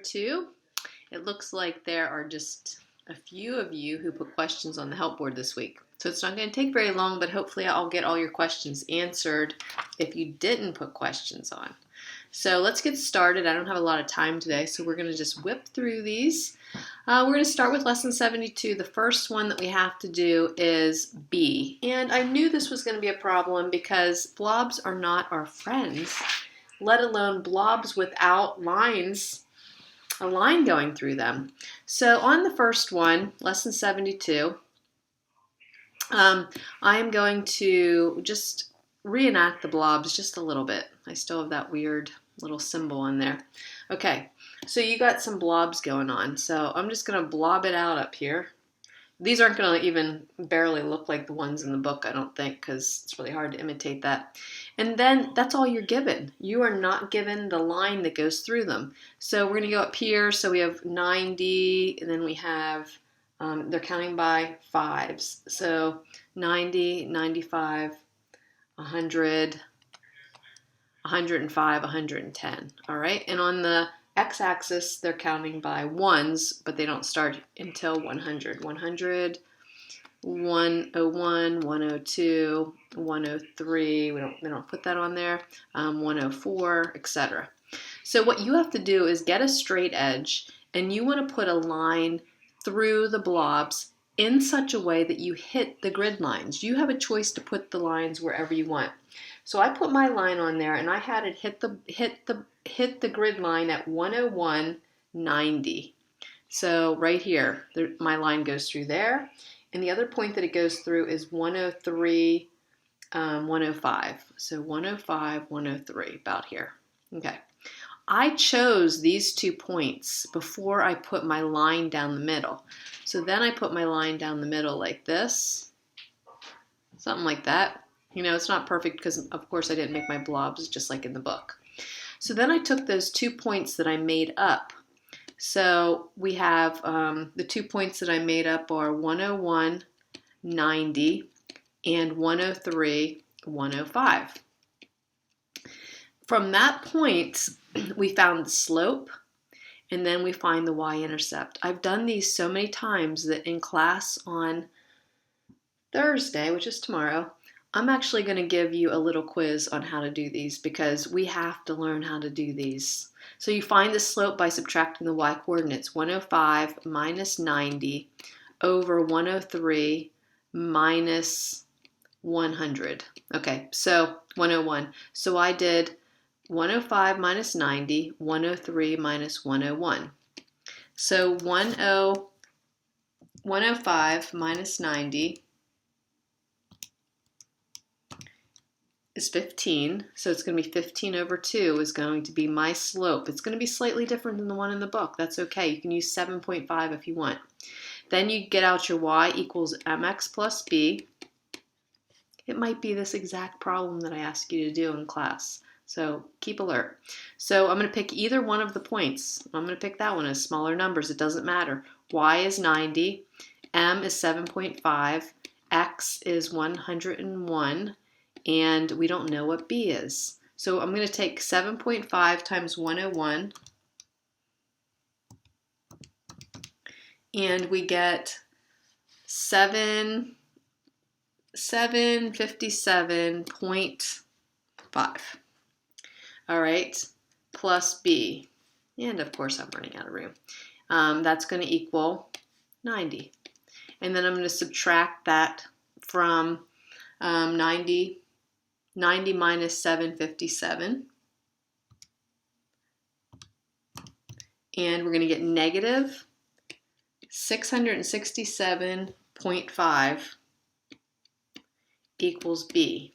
2. It looks like there are just a few of you who put questions on the help board this week. So it's not going to take very long, but hopefully I'll get all your questions answered if you didn't put questions on. So let's get started. I don't have a lot of time today, so we're going to just whip through these. We're going to start with lesson 72. The first one that we have to do is B. And I knew this was going to be a problem because blobs are not our friends, let alone blobs without lines, a line going through them. So on the first one, lesson 72, I am going to just reenact the blobs just a little bit. I still have that weird little symbol on there. Okay, so you got some blobs going on. So I'm just going to blob it out up here. These aren't going to even barely look like the ones in the book, I don't think, because it's really hard to imitate that. And then that's all you're given. You are not given the line that goes through them. So we're going to go up here. So we have 90, and then we have, they're counting by fives. So 90, 95, 100, 105, 110. All right. And on the x-axis, they're counting by ones, but they don't start until 100. 100, 101, 102, 103. They don't put that on there. 104, etc. So what you have to do is get a straight edge, and you want to put a line through the blobs in such a way that you hit the grid lines. You have a choice to put the lines wherever you want. So I put my line on there, and I had it hit the grid line at 101.90. So right here, my line goes through there, and the other point that it goes through is 103, 105. So 105, 103, about here. Okay. I chose these 2 points before I put my line down the middle. So then I put my line down the middle like this, something like that. You know, it's not perfect because, of course, I didn't make my blobs just like in the book. So then I took those 2 points that I made up. So we have the 2 points that I made up are 101.90 and 103.105. From that point, we found the slope, and then we find the y-intercept. I've done these so many times that in class on Thursday, which is tomorrow, I'm actually going to give you a little quiz on how to do these because we have to learn how to do these. So you find the slope by subtracting the y-coordinates, 105 minus 90 over 103 minus 100. Okay, so 101. So I did 105 minus 90, 103 minus 101. So 105 minus 90 is 15, so it's going to be 15 over 2 is going to be my slope. It's going to be slightly different than the one in the book. That's okay. You can use 7.5 if you want. Then you get out your y equals mx plus b. It might be this exact problem that I asked you to do in class, so keep alert. So I'm going to pick either one of the points. I'm going to pick that one as smaller numbers. It doesn't matter. Y is 90, m is 7.5, x is 101, and we don't know what b is. So I'm going to take 7.5 times 101, and we get 757.5. All right, plus b. And of course, I'm running out of room. That's going to equal 90. And then I'm going to subtract that from 90 minus 757. And we're going to get negative 667.5 equals b.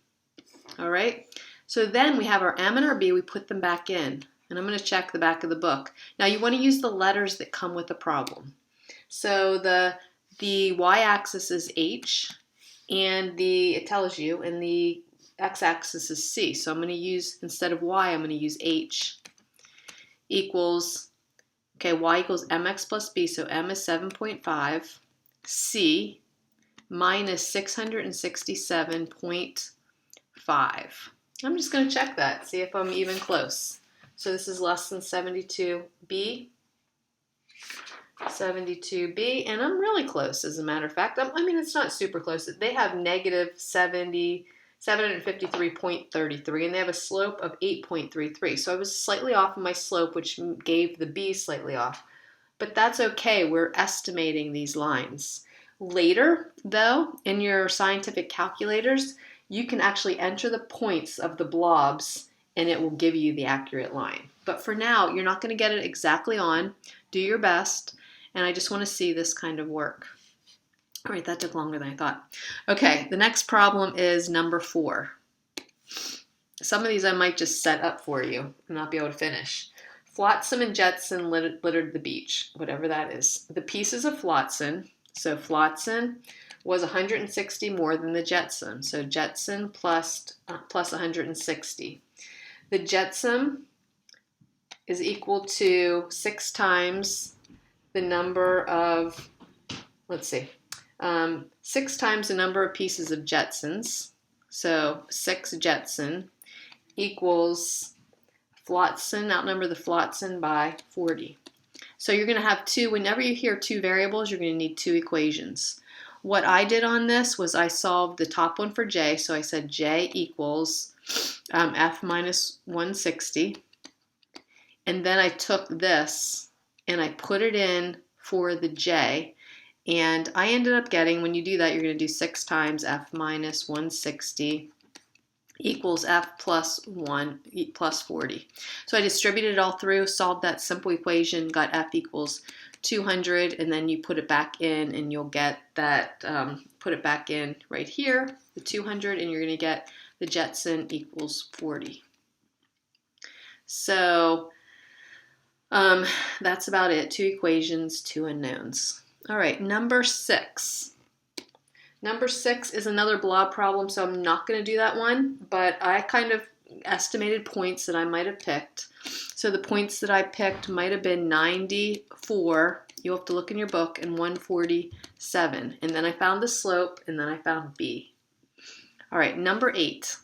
All right. So then we have our m and our b. We put them back in. And I'm going to check the back of the book. Now you want to use the letters that come with the problem. So the y-axis is h, and it tells you, and the x-axis is c. So I'm going to use, instead of y, I'm going to use h equals, okay, y equals mx plus b. So m is 7.5, c minus 667.5. I'm just going to check that, see if I'm even close. So this is lesson 72B. 72b, and I'm really close, as a matter of fact. I mean, it's not super close. They have negative 753.33, and they have a slope of 8.33. So I was slightly off of my slope, which gave the b slightly off. But that's okay. We're estimating these lines. Later, though, in your scientific calculators, you can actually enter the points of the blobs, and it will give you the accurate line. But for now, you're not going to get it exactly on. Do your best. And I just want to see this kind of work. All right, that took longer than I thought. Okay, the next problem is number 4. Some of these I might just set up for you and not be able to finish. Flotsam and jetsam littered the beach, whatever that is. The pieces of flotsam, so flotsam was 160 more than the jetsam, so jetsam plus 160. The jetsam is equal to 6 times the number of, 6 times the number of pieces of jetsams, so 6 jetsam equals flotsam, outnumber the flotsam by 40. So you're going to have two, whenever you hear two variables, you're going to need two equations. What I did on this was I solved the top one for j, so I said j equals f minus 160, and then I took this and I put it in for the j, and I ended up getting, when you do that, you're going to do 6 times f minus 160 equals f plus 1 plus 40. So I distributed it all through, solved that simple equation, got f equals 200, and then you put it back in, and you'll get that, put it back in right here, the 200, and you're going to get the jetsam equals 40. So that's about it. 2 equations, 2 unknowns. All right, number 6. Number 6 is another blob problem, so I'm not going to do that one, but I kind of estimated points that I might have picked. So the points that I picked might have been 94, you'll have to look in your book, and 147. And then I found the slope, and then I found b. All right, number 8.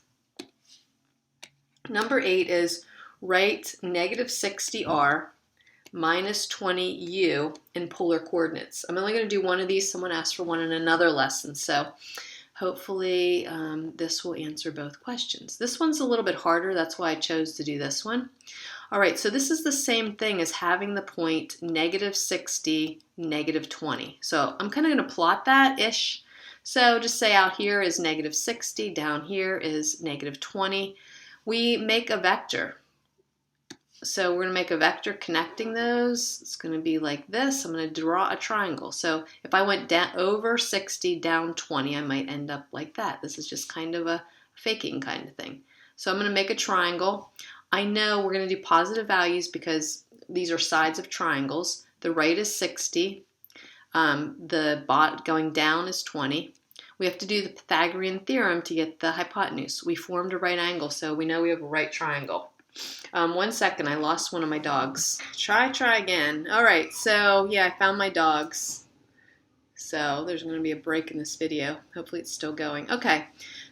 Number 8 is write negative 60r minus 20u in polar coordinates. I'm only going to do one of these. Someone asked for one in another lesson, so hopefully this will answer both questions. This one's a little bit harder. That's why I chose to do this one. All right, so this is the same thing as having the point negative 60, negative 20. So I'm kind of going to plot that-ish. So just say out here is negative 60, down here is negative 20. We make a vector. So we're going to make a vector connecting those. It's going to be like this. I'm going to draw a triangle. So if I went down over 60, down 20, I might end up like that. This is just kind of a faking kind of thing. So I'm going to make a triangle. I know we're going to do positive values because these are sides of triangles. The right is 60. The bot going down is 20. We have to do the Pythagorean theorem to get the hypotenuse. We formed a right angle, so we know we have a right triangle. 1 second, I lost one of my dogs. Try again. All right, so yeah, I found my dogs. So there's going to be a break in this video. Hopefully it's still going. Okay,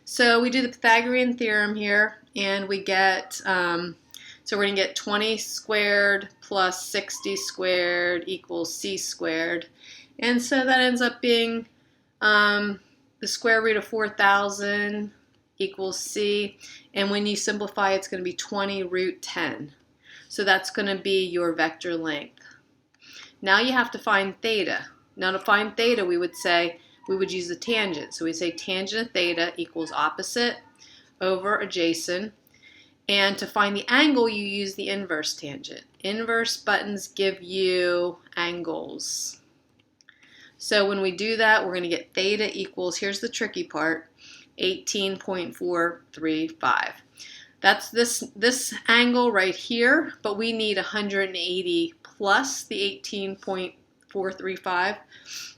so we do the Pythagorean theorem here, and we get, so we're going to get 20 squared plus 60 squared equals c squared. And so that ends up being the square root of 4,000 equals c, and when you simplify, it's going to be 20 root 10. So that's going to be your vector length. Now you have to find theta. Now to find theta, we would use the tangent. So we say tangent of theta equals opposite over adjacent. And to find the angle, you use the inverse tangent. Inverse buttons give you angles. So when we do that, we're going to get theta equals, here's the tricky part, 18.435. That's this angle right here, but we need 180 plus the 18.435.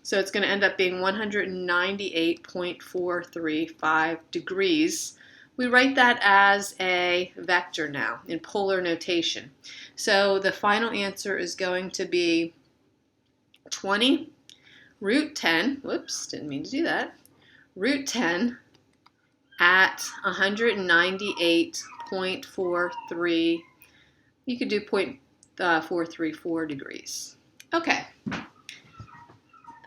So it's going to end up being 198.435 degrees. We write that as a vector now in polar notation. So the final answer is going to be 20 root 10, whoops, didn't mean to do that, root 10 at 198.43, you could do 0.434 degrees. Okay,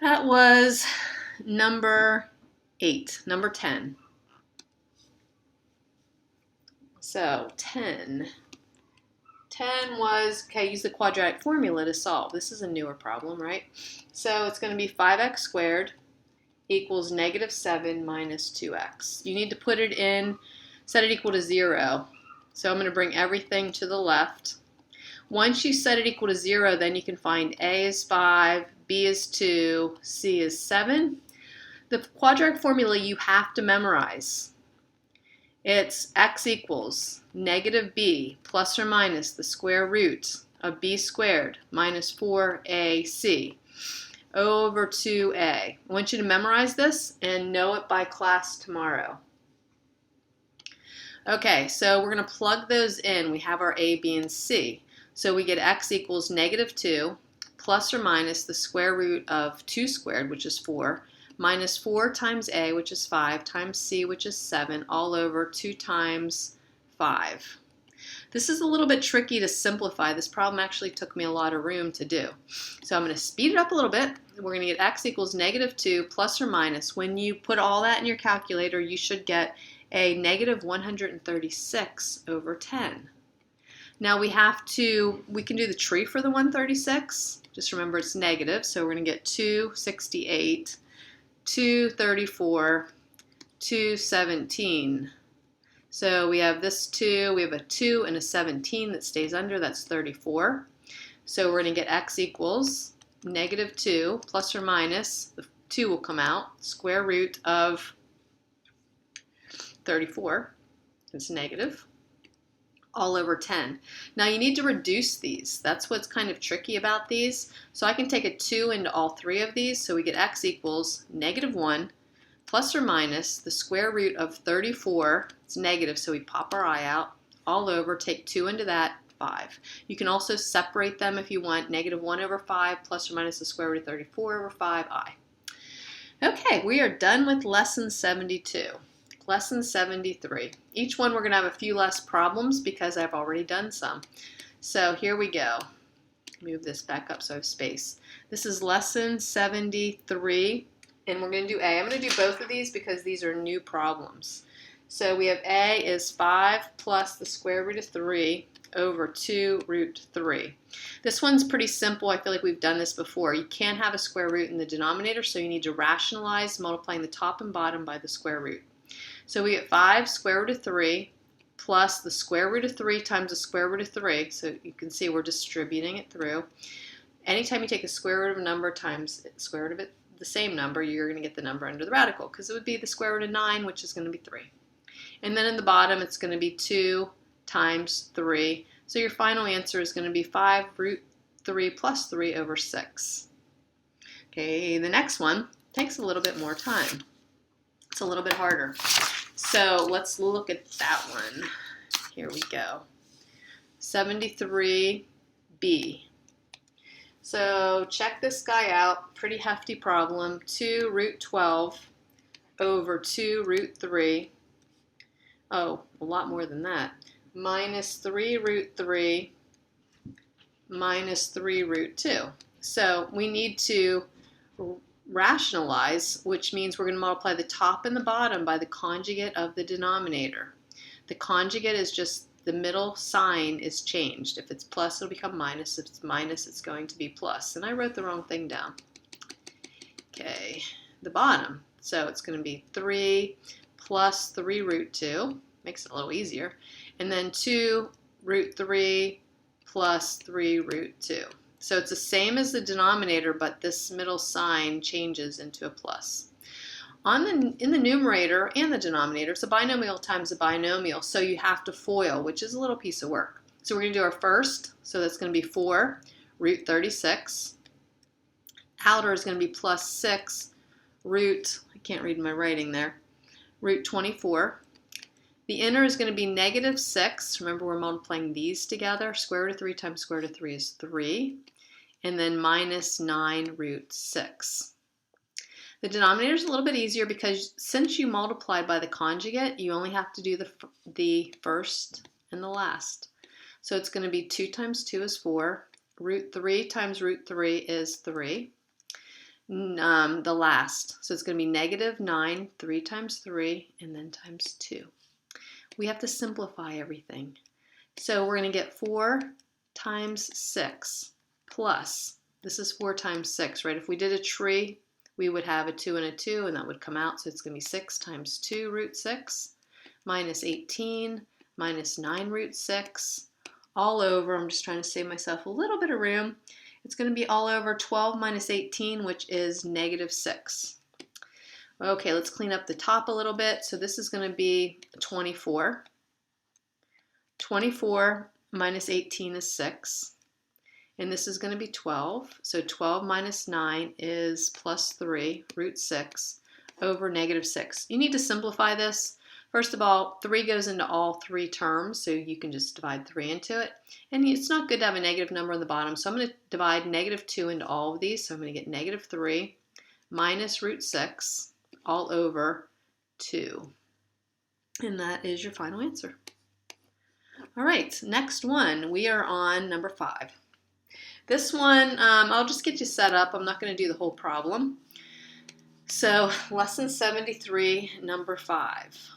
that was number 8, number 10. So 10 was, okay, use the quadratic formula to solve. This is a newer problem, right? So it's going to be 5x squared equals negative 7 minus 2x. You need to put it in, set it equal to 0. So I'm going to bring everything to the left. Once you set it equal to 0, then you can find a is 5, b is 2, c is 7. The quadratic formula you have to memorize. It's x equals negative b plus or minus the square root of b squared minus 4ac over 2a. I want you to memorize this and know it by class tomorrow. Okay, so we're going to plug those in. We have our a, b, and c. So we get x equals negative 2 plus or minus the square root of 2 squared, which is 4, minus 4 times a, which is 5, times c, which is 7, all over 2 times 5. This is a little bit tricky to simplify. This problem actually took me a lot of room to do. So I'm going to speed it up a little bit. We're going to get x equals negative 2 plus or minus. When you put all that in your calculator, you should get a negative 136 over 10. Now we can do the tree for the 136. Just remember it's negative, so we're going to get 268, 234, 217. So we have this 2, we have a 2 and a 17 that stays under, that's 34. So we're going to get x equals negative 2 plus or minus, the 2 will come out, square root of 34, it's negative, all over 10. Now you need to reduce these. That's what's kind of tricky about these. So I can take a 2 into all 3 of these, so we get x equals negative 1 plus or minus the square root of 34, it's negative, so we pop our I out, all over, take 2 into that, 5. You can also separate them if you want, negative 1 over 5 plus or minus the square root of 34 over 5i. Okay, we are done with lesson 72. Lesson 73. Each one we're going to have a few less problems because I've already done some. So here we go. Move this back up so I have space. This is lesson 73. And we're going to do A. I'm going to do both of these because these are new problems. So we have A is 5 plus the square root of 3 over 2 root 3. This one's pretty simple. I feel like we've done this before. You can't have a square root in the denominator, so you need to rationalize multiplying the top and bottom by the square root. So we get 5 square root of 3 plus the square root of 3 times the square root of 3. So you can see we're distributing it through. Anytime you take the square root of a number times the square root of it, the same number, you're going to get the number under the radical because it would be the square root of 9, which is going to be 3. And then in the bottom, it's going to be 2 times 3. So your final answer is going to be 5 root 3 plus 3 over 6. Okay, the next one takes a little bit more time. It's a little bit harder. So let's look at that one. Here we go. 73B. So check this guy out. Pretty hefty problem. 2 root 12 over 2 root 3. Oh, a lot more than that. Minus 3 root 3 minus 3 root 2. So we need to rationalize, which means we're going to multiply the top and the bottom by the conjugate of the denominator. The conjugate is just the middle sign is changed. If it's plus, it'll become minus. If it's minus, it's going to be plus. And I wrote the wrong thing down. Okay, the bottom. So it's going to be 3 plus 3 root 2. Makes it a little easier. And then 2 root 3 plus 3 root 2. So it's the same as the denominator, but this middle sign changes into a plus. In the numerator and the denominator, it's a binomial times a binomial, so you have to FOIL, which is a little piece of work. So we're going to do our first, so that's going to be 4 root 36. Outer is going to be plus 6 root, I can't read my writing there, root 24. The inner is going to be negative 6. Remember, we're multiplying these together. Square root of 3 times square root of 3 is 3. And then minus 9 root 6. The denominator is a little bit easier because since you multiplied by the conjugate, you only have to do the first and the last. So it's going to be 2 times 2 is 4. Root 3 times root 3 is 3. The last, so it's going to be negative 9, 3 times 3, and then times 2. We have to simplify everything. So we're going to get 4 times 6 plus, this is 4 times 6, right? If we did a tree, we would have a 2 and a 2, and that would come out. So it's going to be 6 times 2 root 6 minus 18 minus 9 root 6 all over. I'm just trying to save myself a little bit of room. It's going to be all over 12 minus 18, which is negative 6. Okay, let's clean up the top a little bit. So this is going to be 24. 24 minus 18 is 6. And this is going to be 12. So 12 minus 9 is plus 3, root 6, over negative 6. You need to simplify this. First of all, 3 goes into all 3 terms, so you can just divide 3 into it. And it's not good to have a negative number on the bottom, so I'm going to divide negative 2 into all of these. So I'm going to get negative 3 minus root 6 all over 2. And that is your final answer. All right, next one. We are on number 5. This one, I'll just get you set up. I'm not going to do the whole problem. So lesson 73, number 5.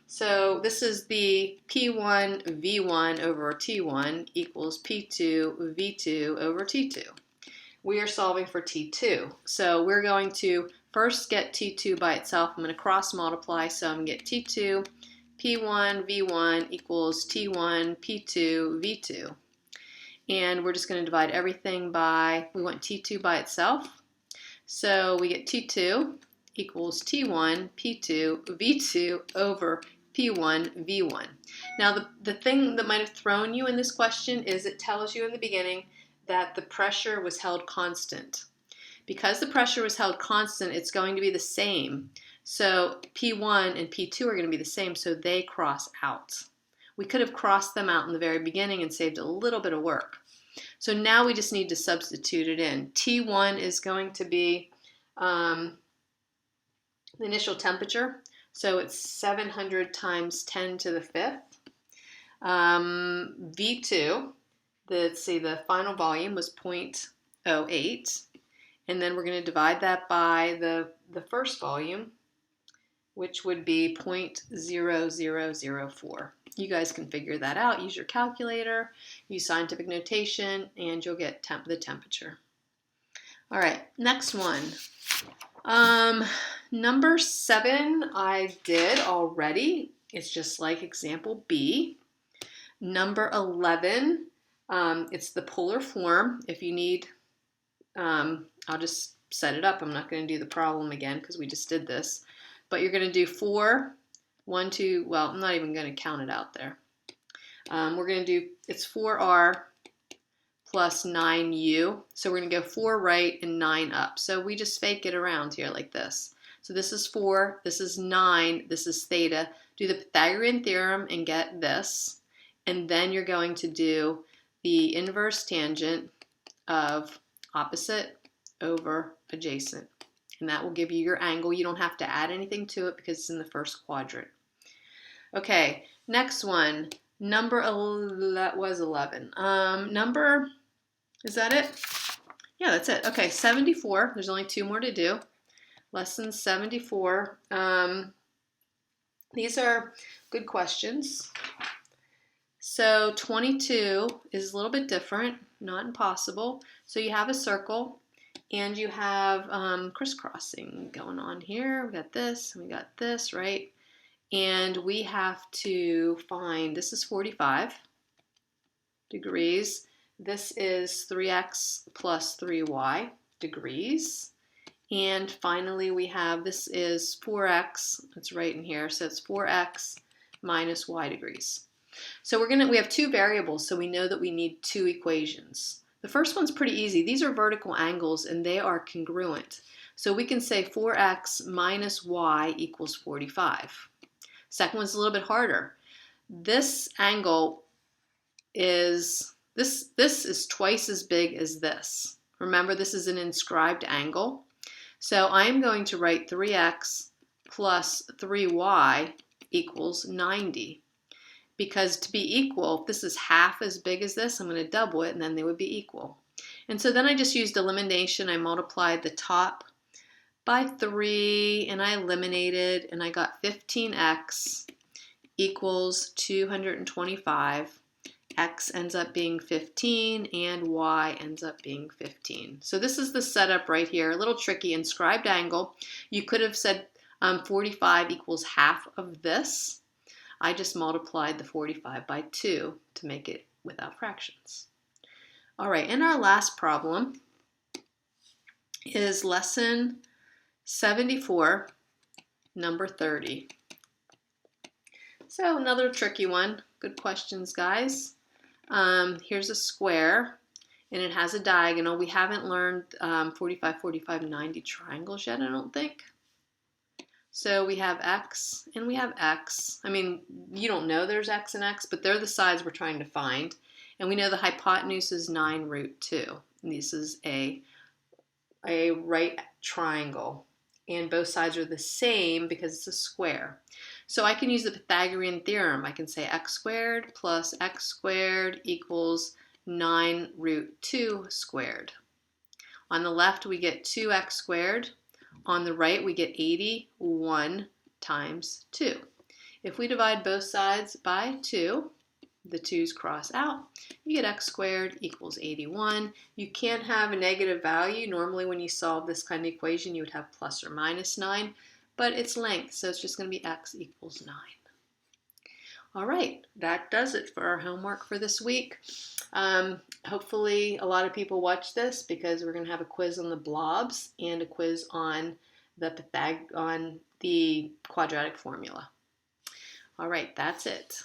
So this is the P1 V1 over T1 equals P2 V2 over T2. We are solving for T2. So we're going to first get T2 by itself. I'm going to cross multiply. So I'm going to get T2 P1 V1 equals T1 P2 V2. And we're just going to divide everything by, we want T2 by itself. So we get T2 equals T1 P2 V2 over P1 V1. Now the thing that might have thrown you in this question is it tells you in the beginning that the pressure was held constant. Because the pressure was held constant, it's going to be the same. So P1 and P2 are going to be the same, so they cross out. We could have crossed them out in the very beginning and saved a little bit of work. So now we just need to substitute it in. T1 is going to be the initial temperature. So it's 700 times 10 to the 5th. V2, let's see, the final volume was 0.08. And then we're going to divide that by the first volume, which would be 0.0004. You guys can figure that out. Use your calculator, use scientific notation, and you'll get the temperature. All right, next one. Number 7 I did already. It's just like example B. Number 11, it's the polar form. If you need, I'll just set it up. I'm not going to do the problem again because we just did this. But you're going to do 4, 1, 2, well, I'm not even going to count it out there. We're going to do, it's 4R plus 9U. So we're going to go 4 right and 9 up. So we just fake it around here like this. So this is 4, this is 9, this is theta. Do the Pythagorean theorem and get this. And then you're going to do the inverse tangent of opposite over adjacent. And that will give you your angle. You don't have to add anything to it because it's in the first quadrant. Okay, next one. Number, that was 11. Number, is that it? Yeah, that's it. Okay, 74. There's only 2 more to do. Lesson 74. These are good questions. So 22 is a little bit different, not impossible. So you have a circle and you have crisscrossing going on here. We got this and we got this, right? And we have to find, this is 45 degrees. This is 3x plus 3y degrees. And finally we have, this is 4x, it's right in here, so it's 4x minus y degrees. So we have 2 variables, so we know that we need 2 equations. The first one's pretty easy. These are vertical angles and they are congruent. So we can say 4x minus y equals 45. Second one's a little bit harder. This angle is, this is twice as big as this. Remember, this is an inscribed angle. So I'm going to write 3x plus 3y equals 90. because to be equal, if this is half as big as this, I'm going to double it and then they would be equal. And so then I just used elimination. I multiplied the top by 3 and I eliminated and I got 15x equals 225. X ends up being 15 and Y ends up being 15. So this is the setup right here, a little tricky. Inscribed angle, you could have said 45 equals half of this. I just multiplied the 45 by 2 to make it without fractions. All right, and our last problem is lesson 74, number 30. So another tricky one. Good questions, guys. Here's a square, and it has a diagonal. We haven't learned 45, 45, 90 triangles yet, I don't think. So we have x and we have x. I mean, you don't know there's x and x, but they're the sides we're trying to find. And we know the hypotenuse is 9 root 2. And this is a right triangle. And both sides are the same because it's a square. So I can use the Pythagorean theorem. I can say x squared plus x squared equals 9 root 2 squared. On the left, we get 2x squared. On the right, we get 81 times 2. If we divide both sides by 2, the 2's cross out, you get x squared equals 81. You can't have a negative value. Normally when you solve this kind of equation, you would have plus or minus 9, but it's length, so it's just going to be x equals 9. All right, that does it for our homework for this week. Hopefully a lot of people watch this because we're going to have a quiz on the blobs and a quiz on the quadratic formula. All right, that's it.